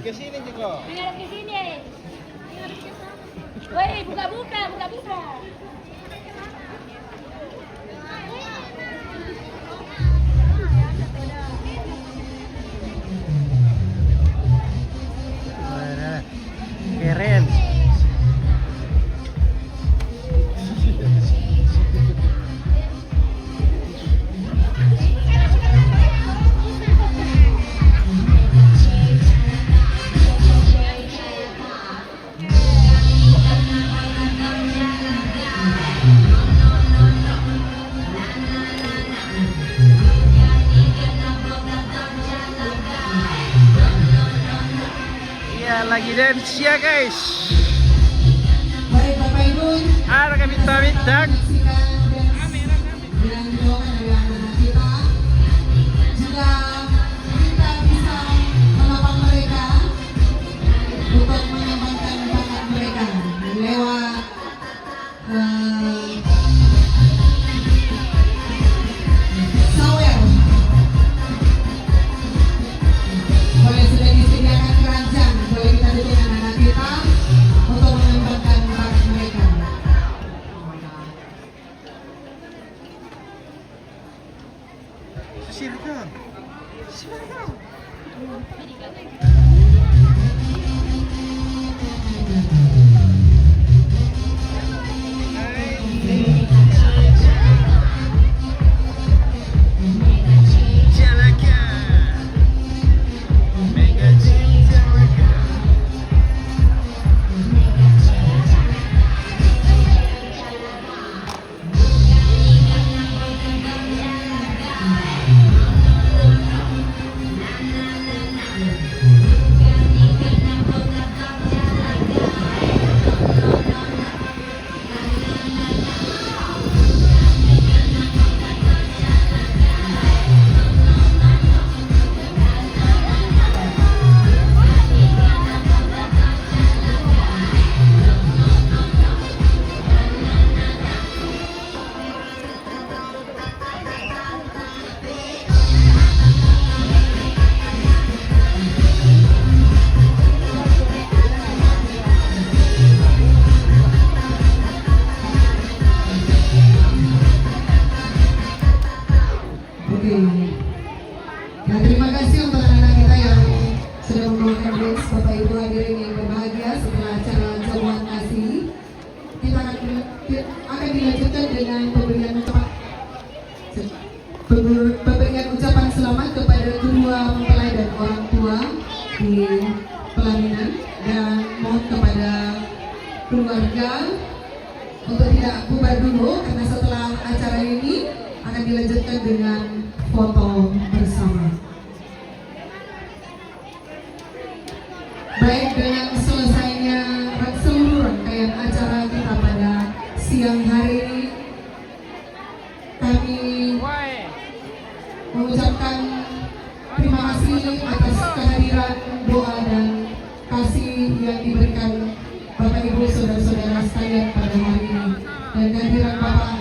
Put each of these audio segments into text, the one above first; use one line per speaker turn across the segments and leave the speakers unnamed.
ke sini juga.
Menghadap ke sini. Woi, buka-buka.
Keren. Iya, lagi dance ya guys.
Baik Bapak Ibu,
Ada kami bintang.
dengan doakan dari anak-anak kita, juga kita bisa menolong mereka untuk mengembangkan bakat mereka lewat sawer. Boleh sudah disediakan keranjang, boleh kita dukung anak-anak kita untuk mengembangkan bakat mereka.
Silakan.
Oke. Nah, terima kasih untuk anak-anak kita yang sudah membawakan dance. Bapak Ibu hadirin yang berbahagia, setelah acara jamuan kasih, kita akan dilanjutkan dengan pemberian ucapan selamat kepada kedua mempelai dan orang tua di pelaminan, dan mohon kepada keluarga untuk tidak bubar dulu karena setelah acara ini akan dilanjutkan dengan foto bersama. Baik, dengan selesainya seluruh rangkaian acara kita pada siang hari ini, kami mengucapkan terima kasih atas kehadiran, doa dan kasih yang diberikan Bapak Ibu saudara-saudara sekalian pada hari ini, dan kehadiran Bapak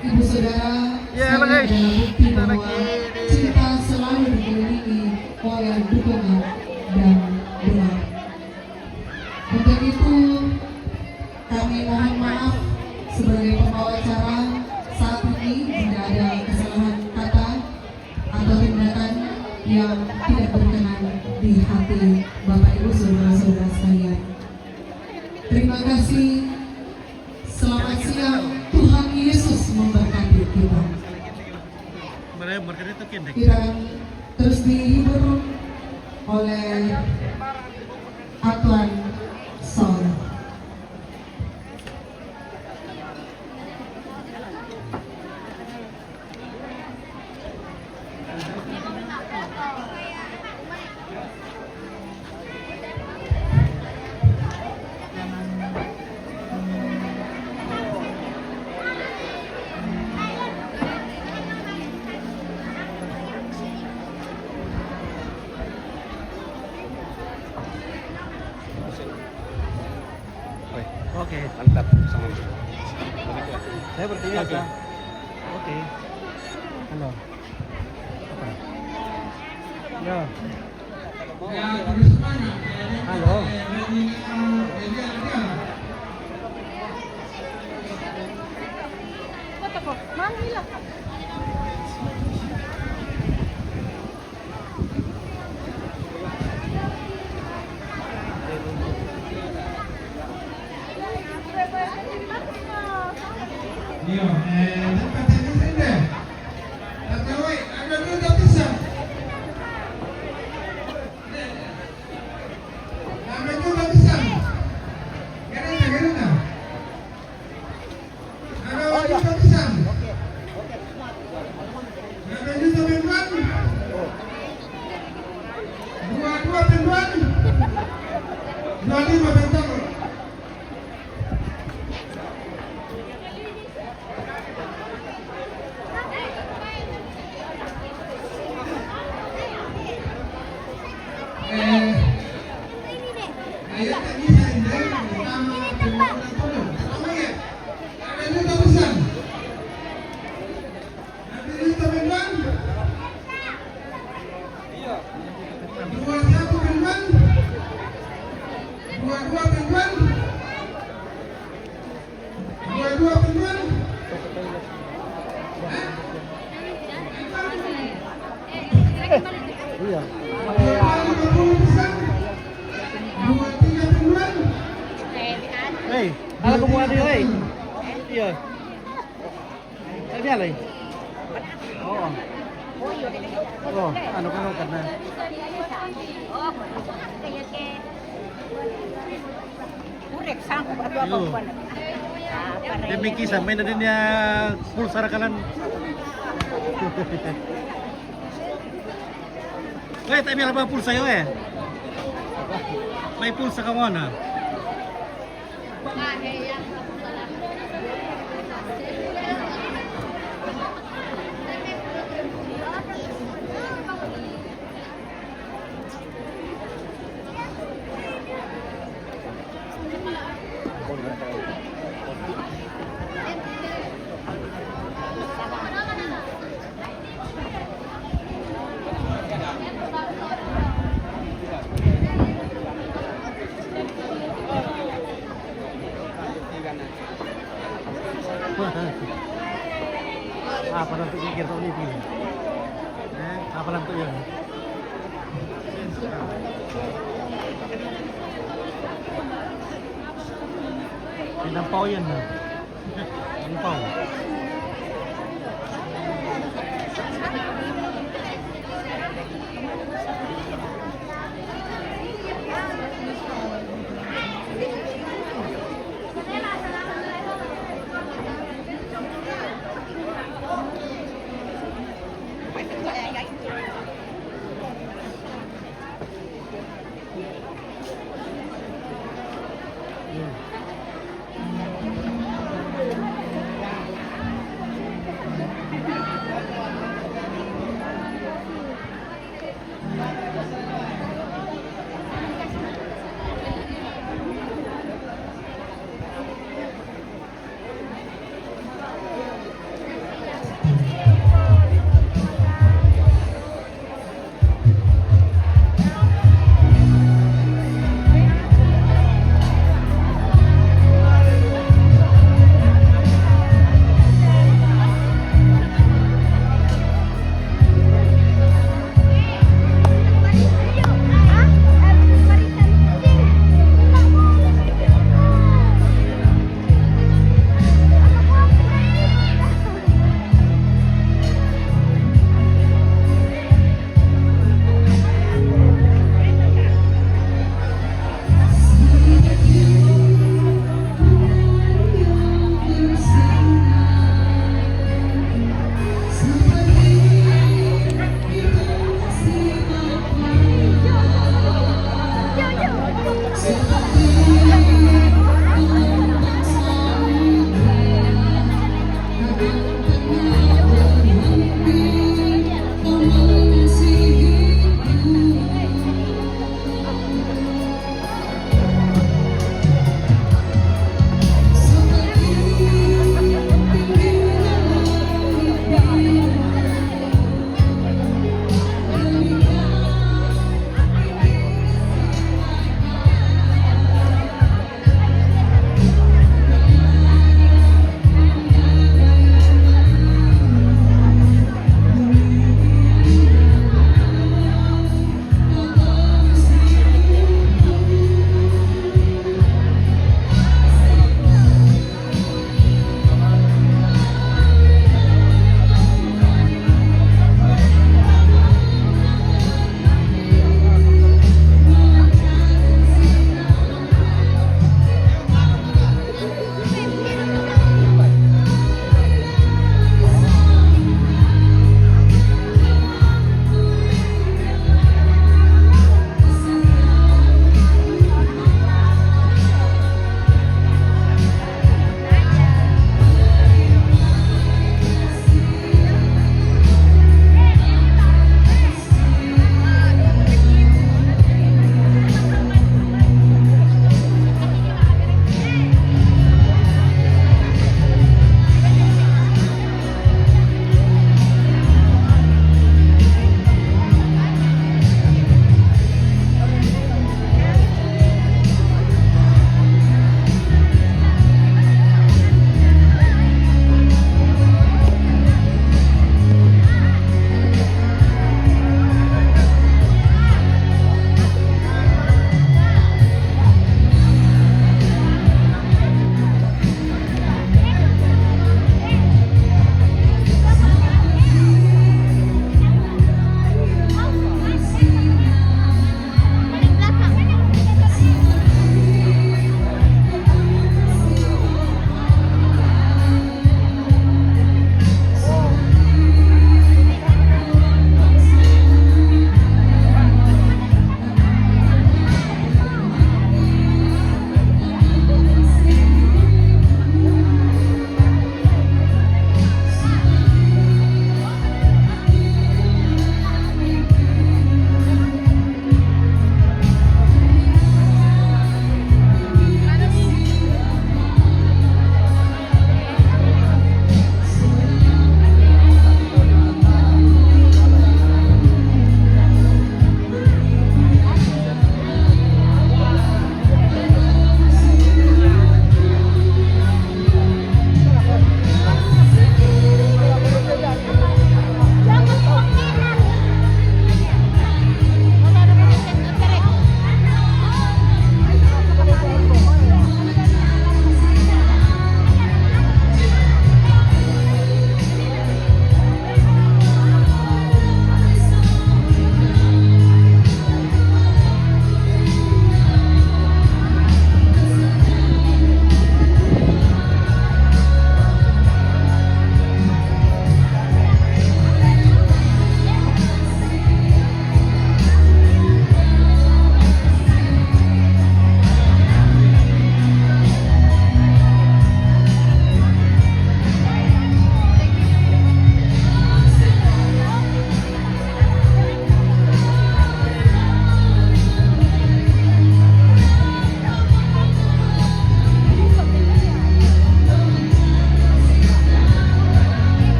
Ibu saudara
Ya,
sekalian
guys.
adalah bukti
Kita
bahwa
lagi di-
cinta selalu dikelilingi oleh dukungan dan doa. Untuk itu kami mohon maaf sebagai pembawa acara saat ini jika ada kesalahan kata atau tindakan yang tidak berkenan di hati Bapak Ibu saudara-saudara sekalian. Terima kasih. Selamat siang. Tuhan Yesus memberkati kita.
Berkata itu kendek.
Kita akan terus dihibur oleh Atuan Sol.
Oke.
Mantap sama.
Saya bertanya
Oke.
Oke. Halo. Apa? Ya. Halo.
Iya, tempat ini sudah. Tapi woi, ada juga bisa. Ada juga bisa. Kena. Ada juga bisa. Ada juga penduan. Dua penduan. 25 penduan. Ayo tak bisa ini pertama penduan turun. Pertama ya. Ada juga bisa. Ada juga penduan. Dua satu penduan. Dua penduan. Dua penduan.
Iya. Hei, ala kumuha din, hei. Iya. Sabi alay. Oo. Oo, ano ka nung na? Dia may kisah, may na din niya pulsa rakalan. Wait, tayo lang ba pulsa yun eh? May pulsa ka mo na. Apa lang ito kikir sa ulitin? Apa lang ito yun? Pinampaw yan na. Pinampaw.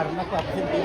lugar, naku, absente.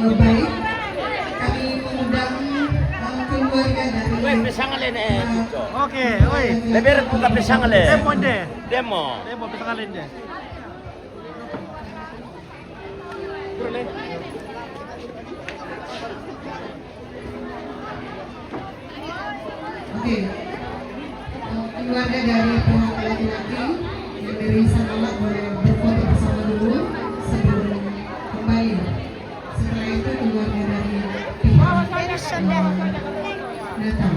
Baik, kami mengundang keluarga dari
Oke, oi.
Lebar buka pisang le.
Demo deh.
Demo.
Demo pisangalin deh.
Oke, keluarga dari pihak laki-laki yang dari sana boleh berfoto bersama dulu sebelum kembali. Setelah itu keluarga dari pihak datang.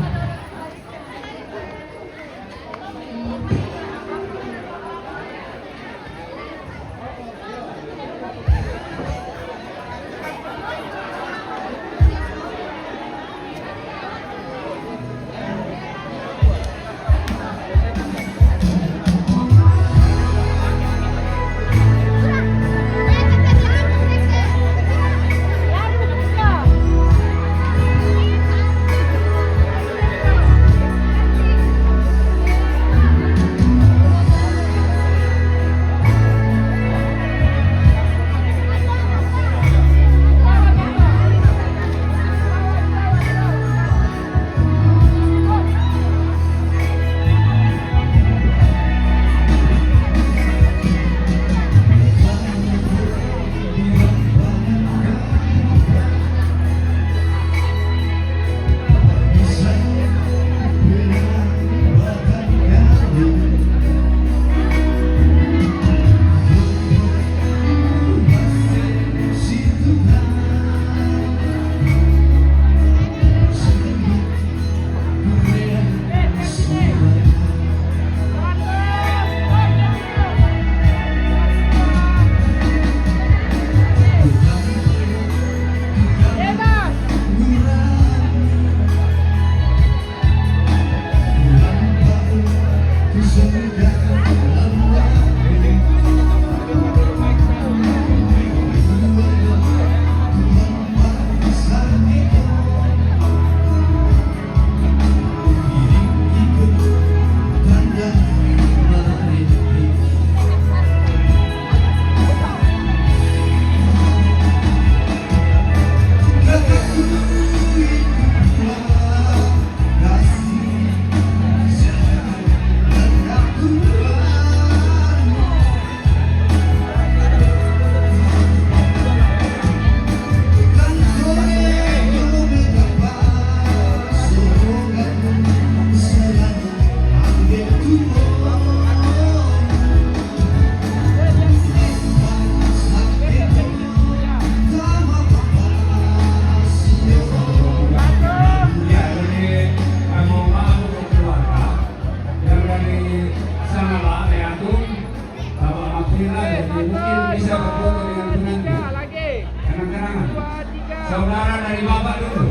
Saudara dari bapak dulu.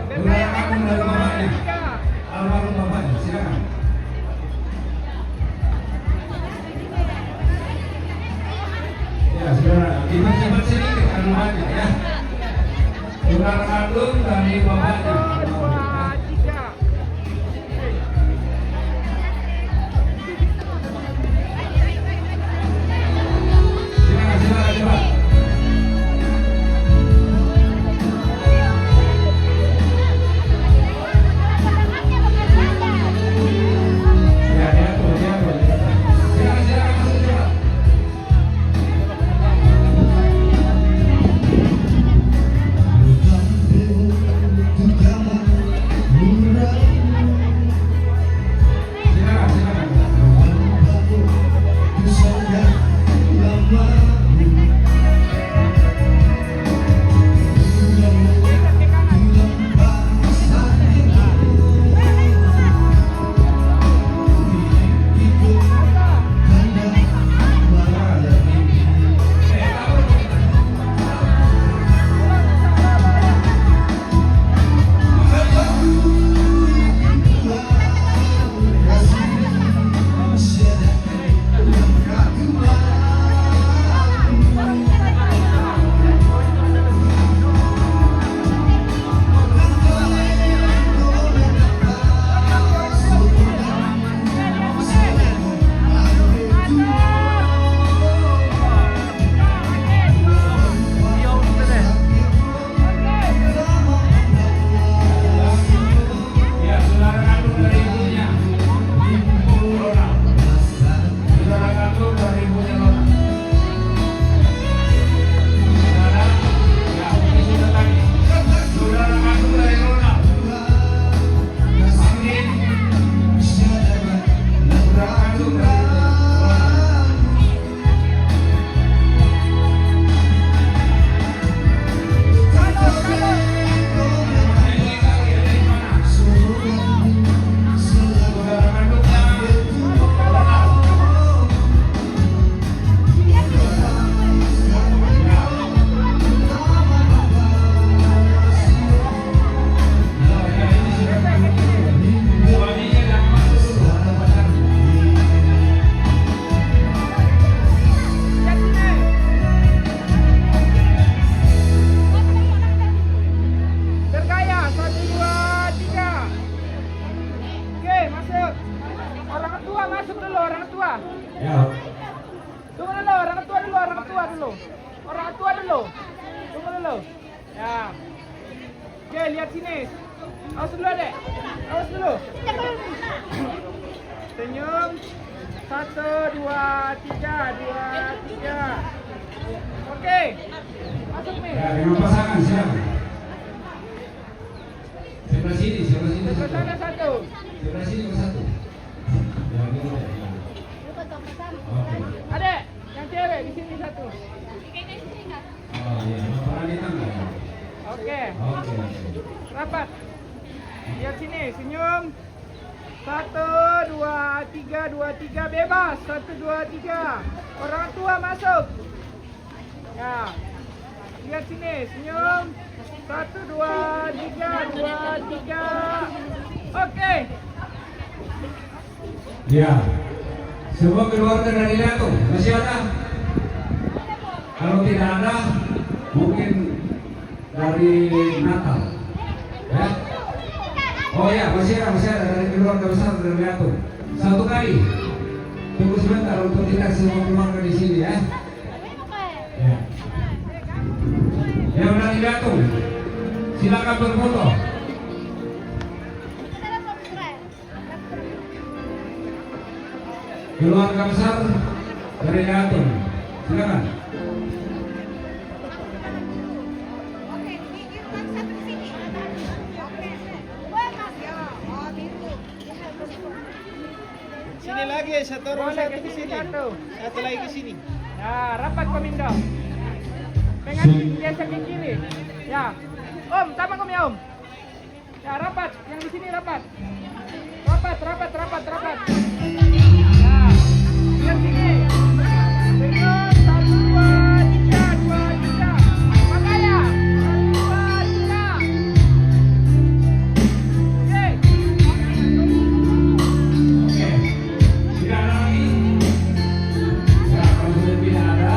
Saudara kamu dari bapaknya. Almarhum bapaknya, silakan. Ya, saudara, cepat sedikit karena banyak ya. Saudara kandung dari bapaknya. Silakan, cepat.
Bukan
Oke, lihat sini. Awas dulu, Adek. Awas dulu. Senyum. 1, 2, 3, 2, 3. Oke. Masuk nih.
Ya, dengan pasangan silakan. Sebelah sini, sebelah sini.
Ke sana 1.
Sebelah sini ke 1. Ya, gitu. Ya. Oke.
Adek, yang cewek di sini 1.
Oh iya, lapangan di tengah.
Oke.
Oke.
Rapat. Lihat sini, senyum. 1, 2, 3, 2, 3, bebas. 1, 2, 3. Orang tua masuk. Ya. Lihat sini, senyum. 1, 2, 3, 2, 3. Oke.
Ya. Semua keluarga dari Liatung masih ada? Kalau tidak ada, mungkin dari Natal. Ya. Oh ya, masih ada dari keluarga besar dari Liatung. Satu kali. Tunggu sebentar untuk tidak semua keluarga di sini ya. Ya. Yang dari Liatung, silakan berfoto. Keluarga besar dari Liatung, silakan.
Sini lagi, satu orang
Boleh
satu
ke
di
sini
sini.
satu.
Satu lagi ke sini.
Ya, rapat Komindo. Pegang biasa ke kiri. Ya. Om, sama Om ya Om. Ya, rapat. Yang di sini rapat. Rapat. Ya. Lihat sini. Senyum. 1, 2, 3, 2, 3. Makanya. 1, 2, 3. Oke.
Oke. Tidak ada lagi. Ya, kalau sudah tidak ada,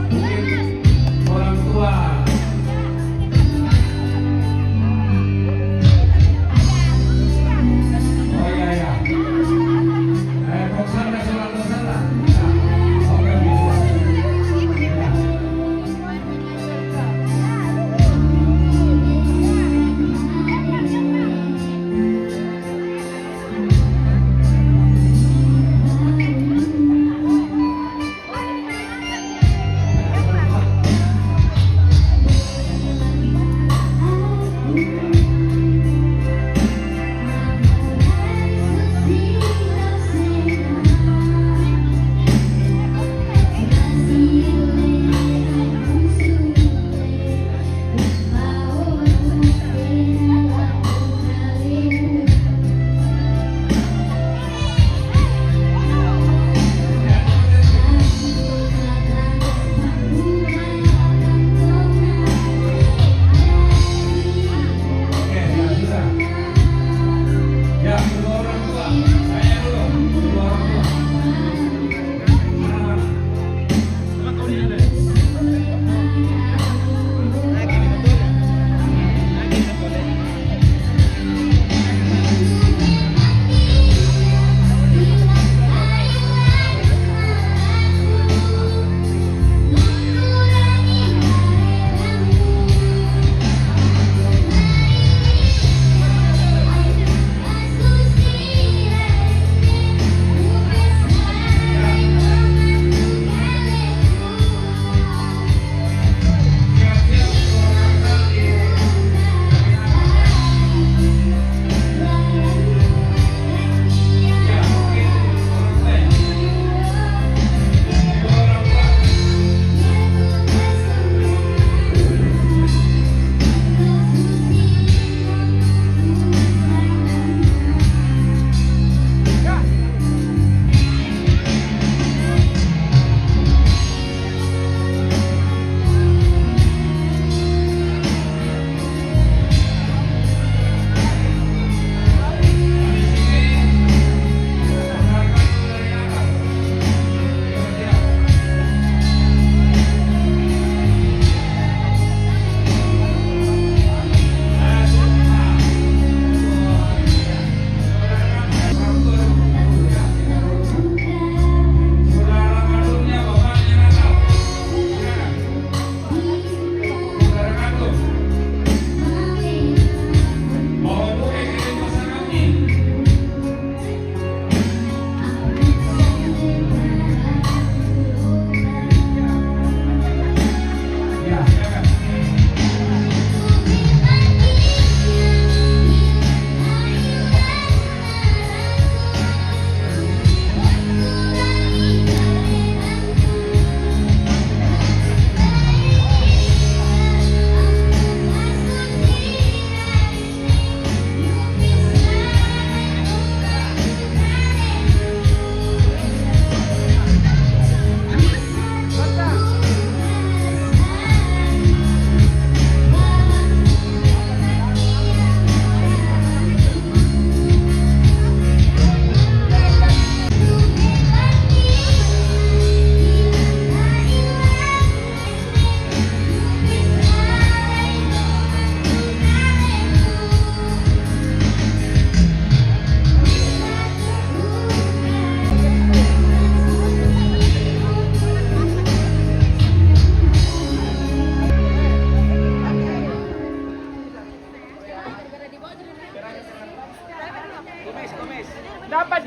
mungkin orang tua. Oh iya ya.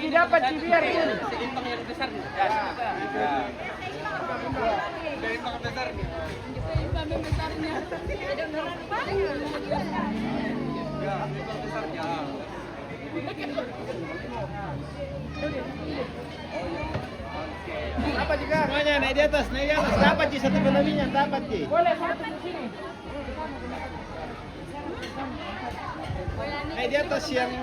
Ji dapat, Ji biar. Apa juga?
Semuanya naik di atas, naik di atas. Dapat Ji satu kelebihan, dapat Ji.
Boleh satu di sini.
Naik di atas yang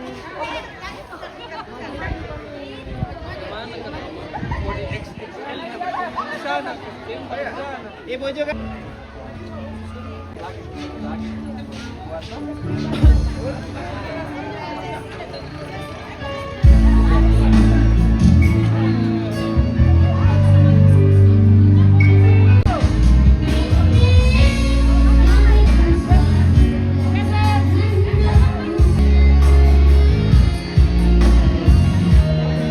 Ibu juga.